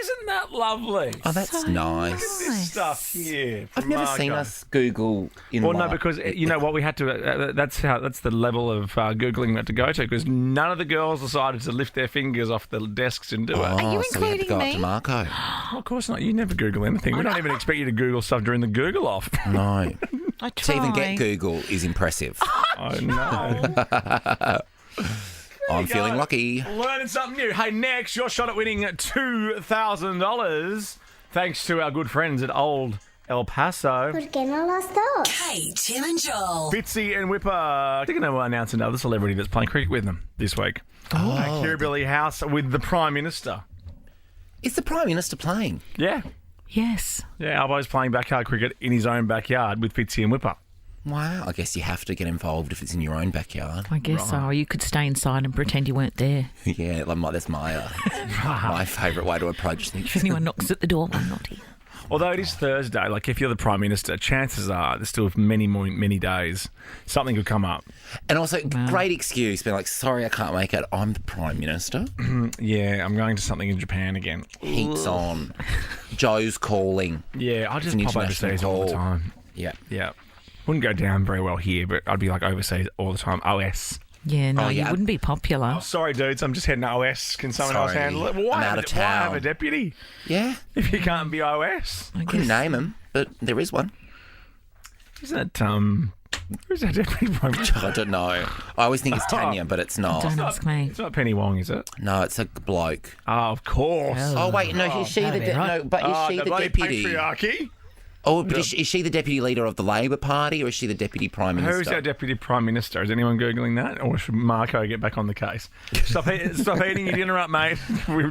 Isn't that lovely? Oh, that's nice. This stuff here. I've from never Marco. seen us Google in Well, no, life. because you know what we had to. That's the level of googling we had to go to because none of the girls decided to lift their fingers off the desks and do it. Are you so we had to including go up me? to Marco. Oh, of course not. You never Google anything. We don't even expect you to Google stuff during the Google off. No. I To even try. get Google is impressive. Oh no. I'm feeling lucky. Learning something new. Hey, next, your shot at winning $2,000 thanks to our good friends at Old El Paso. Kate, Tim and Joel. Bitsy and Whipper. They're going to announce another celebrity that's playing cricket with them this week. Kirribilli House with the Prime Minister. Is the Prime Minister playing? Yeah. Yes. Yeah, Albo's playing backyard cricket in his own backyard with Fitzy and Whipper. Wow. I guess you have to get involved if it's in your own backyard. I guess so. Or you could stay inside and pretend you weren't there. Yeah, that's my favourite way to approach things. If anyone knocks at the door, I'm not here. Although it is Thursday, like if you're the Prime Minister, chances are there's still many days. Something could come up. And also, great excuse, being like, sorry, I can't make it. I'm the Prime Minister. Yeah, I'm going to something in Japan again. Heaps on. Joe's calling. Yeah, I just pop overseas all the time. Yeah. Yeah. Wouldn't go down very well here, but I'd be like overseas all the time. OS. Yeah, no, you wouldn't be popular. Oh, sorry, dudes. I'm just heading to OS. Can someone else handle it? Well, I'm out of town. Why have a deputy? Yeah. If you can't be OS. I couldn't name him, but there is one. Is that, who's that deputy prime minister? I don't know. I always think it's Tanya, but it's not. Don't ask me. It's not Penny Wong, is it? No, it's a bloke. Oh, of course. Oh, wait, no, is she the deputy? Patriarchy? Oh, but is she the deputy leader of the Labor Party, or is she the deputy prime minister? Who's our deputy prime minister? Is anyone Googling that? Or should Marco get back on the case? Stop eating your dinner up, mate.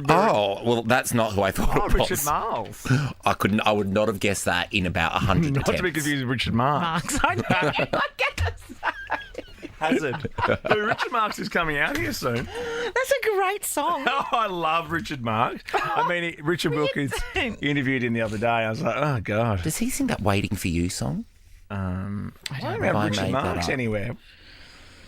Oh, well, that's not who I thought it was. Richard Marles. I would not have guessed that in about 100 Not attempts. to be confused with Richard Marx. I know. I get to say. Hazard. Richard Marx is coming out here soon. That's a great song. Oh, I love Richard Marx. I mean, Richard Wilkins interviewed him the other day. I was like, oh, God. Does he sing that Waiting for You song? I don't have Richard Marx anywhere.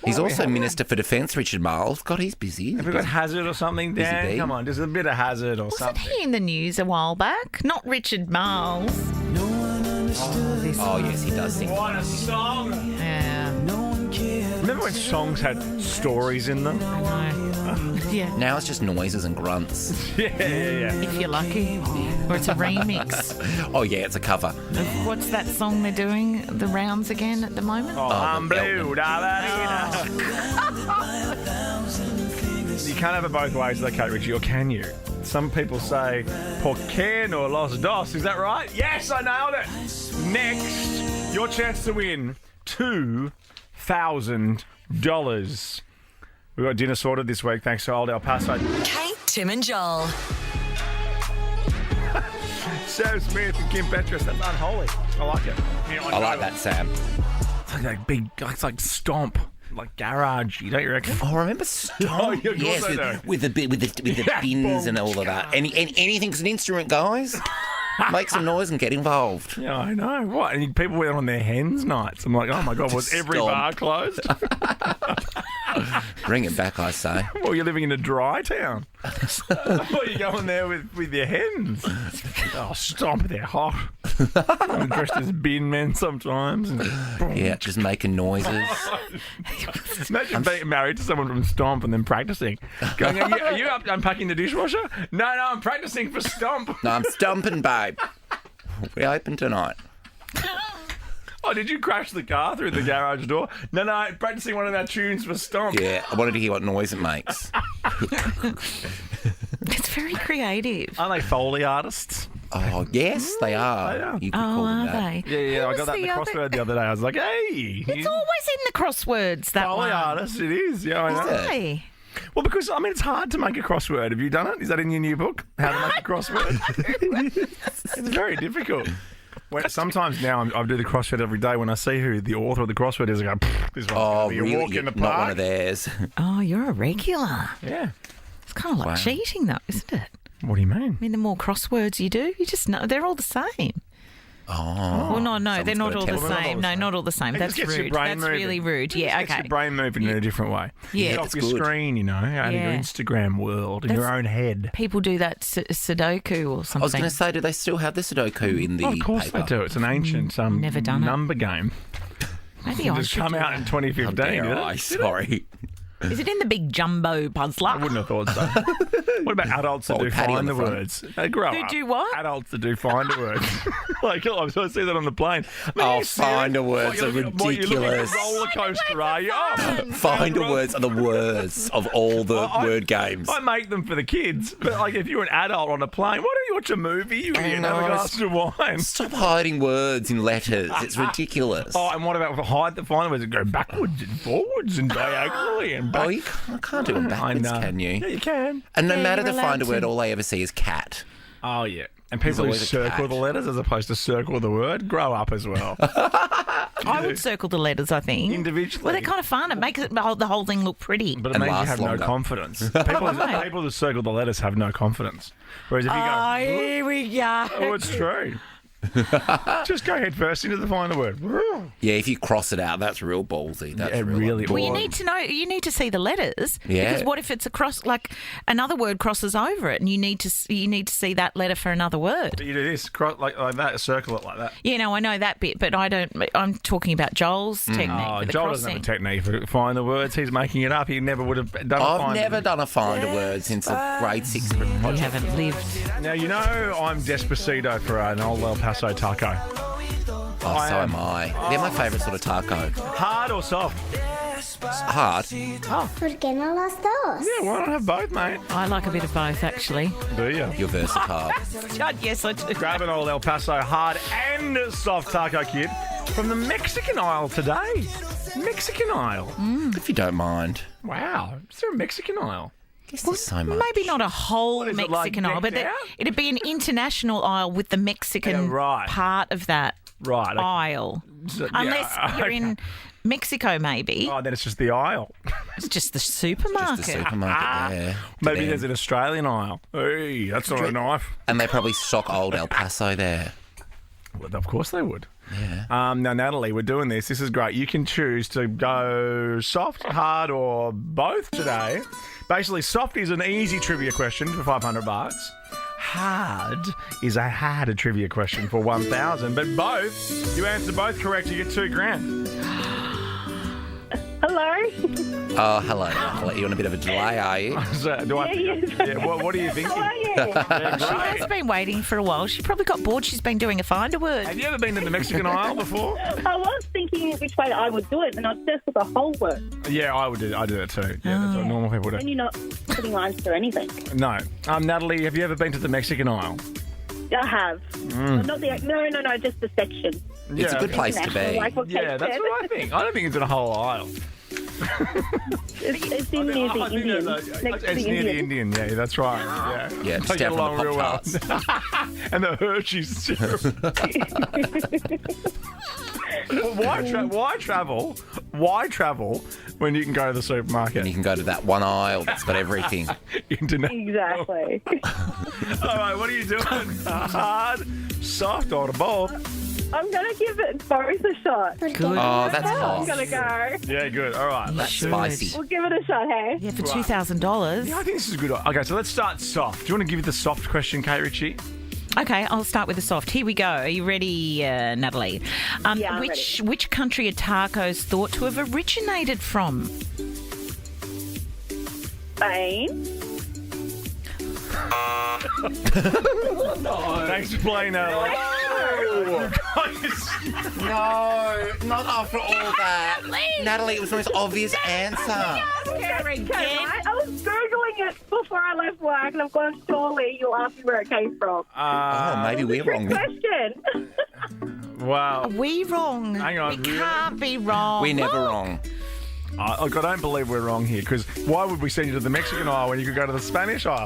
He's also Minister for Defence, Richard Marles. God, he's busy. Have we got Hazard or something, Dan? Come on, there's a bit of Hazard or something. Wasn't he in the news a while back? Not Richard Marles. Oh, yes, he does sing. What a song! Yeah. Remember when songs had stories in them? I know. Yeah. Now it's just noises and grunts. Yeah. If you're lucky. Or it's a remix. Oh, yeah, it's a cover. What's that song they're doing the rounds again at the moment? Oh, I'm blue. You can't have it both ways, though, Kate Ritchie, or can you? Some people say, por qué no los dos? Is that right? Yes, I nailed it. Next, your chance to win $2,000. We've got dinner sorted this week, thanks to Old El Paso. Kate, Tim and Joel. Sam Smith and Kim Petras. That's unholy. I like it. I like that, Sam. It's like that big, it's like Stomp. Like garage, don't you reckon? Oh, I remember Stomp. Oh, yeah, yes, with the bins and all of that. Anything's an instrument, guys. Make some noise and get involved. Yeah, I know. What? And people went on their hens nights. I'm like, oh my God, was every bar closed? Bring it back, I say. Well, you're living in a dry town. Well, you're going there with your hens. Oh, Stomp, they're hot. I'm dressed as bin men sometimes. And yeah, just making noises. Imagine being married to someone from Stomp and then practicing. Going, are you up unpacking the dishwasher? No, I'm practicing for Stomp. No, I'm stomping, babe. We open tonight. Oh, did you crash the car through the garage door? No, practicing one of our tunes for Stomp. Yeah, I wanted to hear what noise it makes. It's very creative. Aren't they Foley artists? Oh, yes, they are. They are. You could call them that. Are they? Yeah, I got that in the crossword the other day. I was like, hey. It's always in the crosswords, that Foley one. artists, it is. Yeah, I know. Why? Well, because, I mean, it's hard to make a crossword. Have you done it? Is that in your new book? How to make a crossword? It's very difficult. Sometimes now I do the crossword every day. When I see who the author of the crossword is, I go, this one's going to be a walk in the park. Not one of theirs. Oh, you're a regular. Yeah. It's kind of like cheating, though, isn't it? What do you mean? I mean, the more crosswords you do, you just know they're all the same. Oh. Well, no, they're not all the same. No, not all the same. That's rude. That's really rude. Yeah, okay. Gets your brain moving in a different way. Yeah, off your screen, out of your Instagram world, in your own head. People do that Sudoku or something. I was going to say, do they still have the Sudoku in the Of course paper? they do. It's an ancient Never done number game. Maybe I just should come out in 2015. Sorry. Is it in the big jumbo puzzler? I wouldn't have thought so. What about adults that do find the words? They grow up. Who do what? Adults that do find the words. Like, I see that on the plane. Find the words are ridiculous. You're looking at a roller coaster, are you? Find the words are the worst of all the word games. I make them for the kids, but like if you're an adult on a plane, why don't you watch a movie? You idiot, have a glass of wine. Stop hiding words in letters. It's ridiculous. Oh, and what about find the words that go backwards and forwards and diagonally and back? Oh, you can't do them backwards, can you? Yeah, you can. And no matter the find a word, all I ever see is cat. Oh, yeah. And people who always a circle cat. the letters as opposed to circle the word, grow up as well. I would circle the letters, I think. Individually. Well, they're kind of fun. It makes the whole thing look pretty. But it And means you last have longer. no confidence. People that circle the letters have no confidence. Whereas if you go, Here we go. oh, it's true. Just go head first into the find the word. Yeah, if you cross it out, that's real ballsy. That's Yeah, real really. Well, you need to know. You need to see the letters. Yeah. Because what if it's across? Like another word crosses over it, and you need to see that letter for another word. But you do this, like that, circle it like that. You know, I know that bit, but I don't. I'm talking about Joel's technique. Oh, with the Joel doesn't have a crossing. technique for find the words. He's making it up. He never would have done a I've find never the- done a find a word since a grade 6 You project. haven't lived. Now, you know I'm Despacito for an old El Paso taco. Oh, so am I. They're my favourite sort of taco. Hard or soft? Hard. ¿Por qué no las dos? Yeah, why not have both, mate? I like a bit of both, actually. Do you? You're versatile. Yes, I do. Grab an old El Paso hard and soft taco kid from the Mexican aisle today. Mexican aisle. If you don't mind. Wow. Is there a Mexican aisle? Guess there's so much. Maybe not a whole is it, like, Mexican aisle, but decked out? it'd be an international aisle with the Mexican Yeah, right. part of that Right. aisle. So, yeah, Unless you're okay. in Mexico, maybe. Oh, then it's just the aisle. It's just the supermarket. Just the supermarket there. Maybe Damn. there's an Australian aisle. Hey, that's not a knife. And they probably stock old El Paso there. Well, of course they would. Yeah. Now, Natalie, we're doing this. This is great. You can choose to go soft, hard, or both today. Basically, soft is an easy trivia question for $500. Hard is a harder trivia question for $1,000. But both, you answer both correct, you get $2,000. Hello. Oh, hello. You're on a bit of a delay, are you? So, do I? Yeah, what are you thinking? How are you? Yeah, She great. has been waiting for a while. She probably got bored. She's been doing a find a word. Have you ever been to the Mexican aisle before? I was thinking which way I would do it, and I'd just for the whole word. Yeah, I do that too. Yeah, that's what normal people Then do. you're not putting lines through anything. No. Natalie, have you ever been to the Mexican aisle? I have. Not the no, just the section. It's a good place to National, be. like what Yeah, Kate that's said. what I think. I don't think it's in a whole aisle. It's in near the Indian. Next to It's the near the Indian. Indian, yeah, that's right. Yeah, Yeah, They just get down from along the real well. Pop-Tarts. And the Hershey's syrup. Why travel when you can go to the supermarket? And you can go to that one aisle that's got everything. Internet. Exactly. All right, what are you doing? Hard, soft, or both? I'm gonna give it both a shot. Good. Oh, that's I'm hot. gonna go. Yeah, good. All right. That's spicy. We'll give it a shot, hey? Yeah, for $2,000. Yeah, I think this is good. Okay, so let's start soft. Do you want to give you the soft question, Kate Ritchie? Okay, I'll start with the soft. Here we go. Are you ready, Natalie? Yeah, I'm which country are tacos thought to have originated from? Spain. Thanks for playing, Natalie. No, not after all that. Natalie, it was the most obvious answer. I was Googling it before I left work, and I've gone, surely you'll ask me where it came from. Oh, maybe we're wrong. Question. Wow. Are we wrong? Hang on, We really? can't be wrong. We're never Look. wrong. Look, I don't believe we're wrong here, because why would we send you to the Mexican aisle when you could go to the Spanish aisle?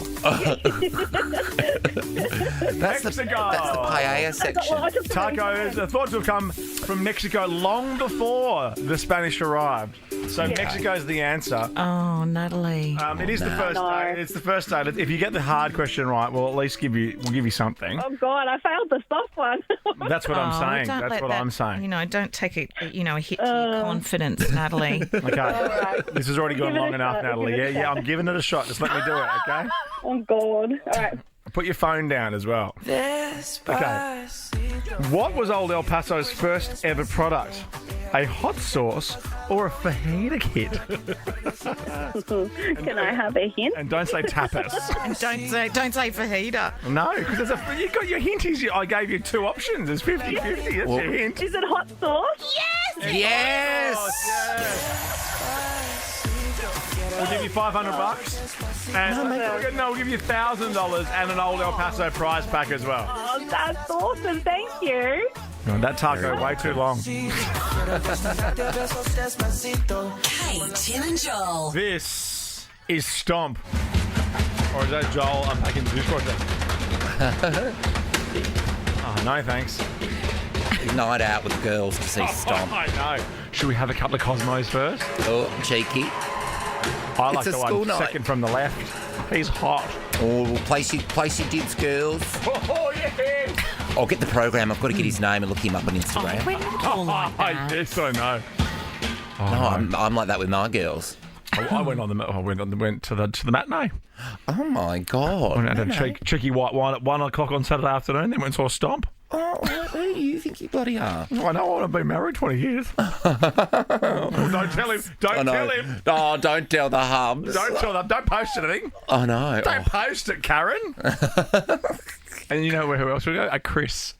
That's the paella section. Tacos are thought to have come from Mexico long before the Spanish arrived. So Mexico's the answer. Oh, Natalie. It is the first. No. It's the first date. If you get the hard question right, we'll at least give you something. Oh, God, I failed the soft one. That's what I'm Oh, saying. don't That's let what that- I'm saying. You know, don't take a hit to your confidence, Natalie. Okay. This has already gone Give it long a enough, shot. Natalie. Give Yeah, it a yeah. shot. I'm giving it a shot. Just let me do it, okay? Oh, God. All right. Put your phone down as well. Okay. What was Old El Paso's first ever product? A hot sauce or a fajita kit? Can I have a hint? And don't say tapas. And don't say fajita. No, because you got your hint. I gave you two options. It's 50-50. That's your hint. Is it hot sauce? Yes. Yes! We'll give you $500. And we'll give you $1,000 and an Old El Paso prize pack as well. Oh, that's awesome. Thank you. No, that taco way too long. Hey, Tim and Joel. This is Stomp. Or is that Joel unpacking the dishwasher? No, thanks. Night out with the girls to see Stomp. I know. Should we have a couple of Cosmos first? Oh, cheeky. I like It's a the school one night. second from the left. He's hot. Oh, we'll place your dibs, girls. Oh, yeah. I'll get the program. I've got to get his name and look him up on Instagram. We're not all like that. Yes, I know. No, I'm like that with my girls. I went to the matinee. Oh my God! I had a cheeky white wine at 1 o'clock on Saturday afternoon. Then went and saw Stomp. Oh, who do you think you bloody are? I know. I've been married 20 years. Don't tell him. Don't tell him. Oh, don't tell the hubs. Don't tell them. Don't post anything. Oh no! Don't post it, Karen. And you know who else we go? A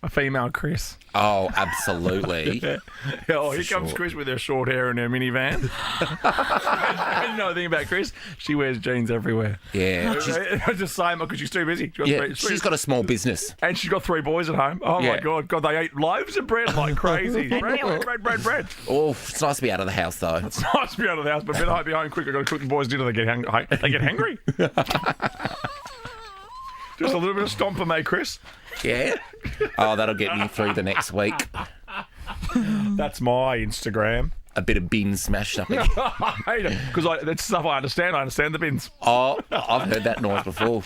female Chris. Oh, absolutely. Oh, here comes Chris with her short hair and her minivan. You know the thing about Chris? She wears jeans everywhere. Yeah. I just saying because she's too busy. She's got a small business. And she's got 3 boys at home. Oh, my God. God, they eat loaves of bread like crazy. bread. Oh, it's nice to be out of the house, though. It's nice to be out of the house, but better be home quick. I've got to cook the boys dinner. They get hungry. Just a little bit of Stomp for me, Chris. Yeah. Oh, that'll get me through the next week. That's my Instagram. A bit of bins smashed up again. I hate it because that's stuff I understand. I understand the bins. Oh, I've heard that noise before.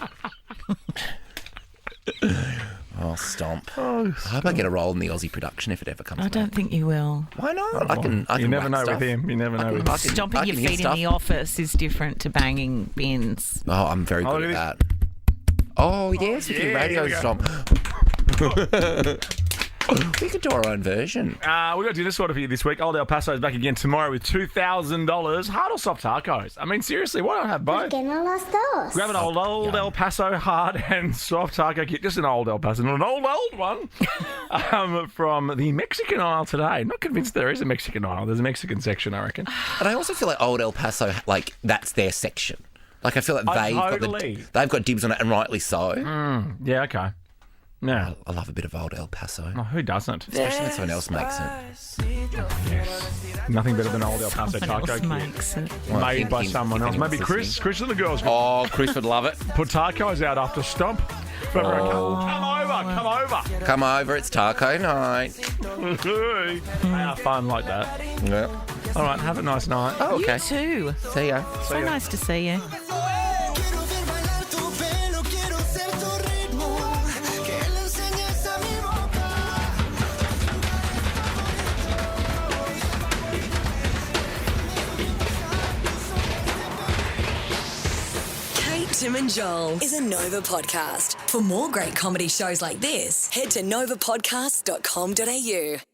Oh, Stomp. I hope I get a role in the Aussie production if it ever comes. I don't think you will. Why not? I can You never whack know stuff. with him. You never know. Stomping your feet in the office is different to banging bins. Oh, I'm very good at that. Oh, yes, with your radio Stomp. We could do our own version. We've got dinner sorted for you this week. Old El Paso's back again tomorrow with $2,000. Hard or soft tacos? I mean, seriously, why not have both? Grab an old El Paso hard and soft taco kit. Just an old El Paso, not an old one. From the Mexican aisle today. Not convinced there is a Mexican aisle. There's a Mexican section, I reckon. But I also feel like Old El Paso, like, that's their section. Like, I feel like they've got dibs on it, and rightly so. Yeah, okay. Yeah. I love a bit of Old El Paso. Oh, who doesn't? Especially when someone else makes it. Yes. Nothing better than Old El Paso taco kit. Makes it. Made by someone else. Maybe Chris. Chris and the girls. Oh, Chris would love it. Put tacos out after Stomp. Come over. Come over, it's taco night. They are fun like that. Yeah. All right, have a nice night. Oh, okay. You too. See ya. So nice to see you. Tim and Joel is a Nova podcast. For more great comedy shows like this, head to novapodcast.com.au.